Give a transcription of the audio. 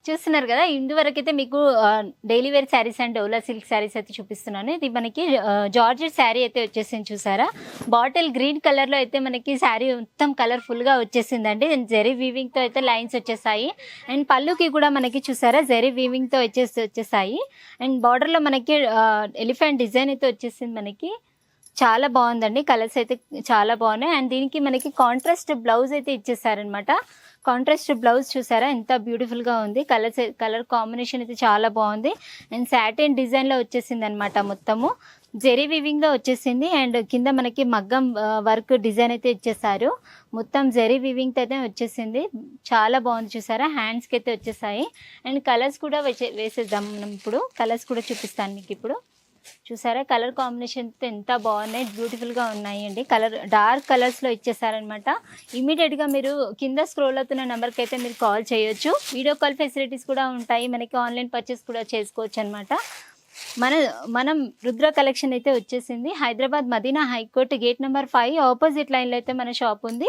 చూస్తున్నారు కదా, ఇందువరకు అయితే మీకు daily wear sarees and dola silk sarees అయితే చూపిస్తున్నాను. ఇది మనకి జార్జెట్ శారీ అయితే వచ్చేసింది చూసారా. బాటిల్ గ్రీన్ కలర్లో అయితే మనకి శారీ మొత్తం కలర్ఫుల్గా వచ్చేసిందండి. జెరీ వీవింగ్తో అయితే లైన్స్ వచ్చేసాయి. అండ్ పళ్ళుకి కూడా మనకి చూసారా జెరీ వీవింగ్తో వచ్చేసాయి. అండ్ బార్డర్లో మనకి ఎలిఫెంట్ డిజైన్ అయితే వచ్చేసింది మనకి. చాలా బాగుందండి, కలర్స్ అయితే చాలా బాగున్నాయి. అండ్ దీనికి మనకి కాంట్రాస్ట్ బ్లౌజ్ అయితే ఇచ్చేసారనమాట. కాంట్రాస్ట్ బ్లౌజ్ చూసారా ఎంత బ్యూటిఫుల్గా ఉంది. కలర్ కాంబినేషన్ అయితే చాలా బాగుంది. అండ్ సాటిన్ డిజైన్లో వచ్చేసింది అనమాట. మొత్తము జెరీ వివింగ్లో వచ్చేసింది. అండ్ కింద మనకి మగ్గం వర్క్ డిజైన్ అయితే ఇచ్చేసారు. మొత్తం జెరీ వివింగ్తో అయితే వచ్చేసింది. చాలా బాగుంది చూసారా. హ్యాండ్స్కి అయితే వచ్చేసాయి. అండ్ కలర్స్ కూడా వేసేద్దాం మనం. ఇప్పుడు కలర్స్ కూడా చూపిస్తాను మీకు. ఇప్పుడు చూసారా కలర్ కాంబినేషన్ ఎంత బాగున్నాయి, బ్యూటిఫుల్గా ఉన్నాయి అండి. డార్క్ కలర్స్లో ఇచ్చేసారనమాట. ఇమీడియట్గా మీరు కింద స్క్రోల్ అవుతున్న నెంబర్కి అయితే మీరు కాల్ చేయొచ్చు. వీడియో కాల్ ఫెసిలిటీస్ కూడా ఉంటాయి. మనకి ఆన్లైన్ పర్చేస్ కూడా చేసుకోవచ్చు అనమాట. మనం రుద్ర కలెక్షన్ అయితే వచ్చేసింది. Hyderabad Madina high court gate number 5 opposite లైన్లో అయితే మన షాప్ ఉంది.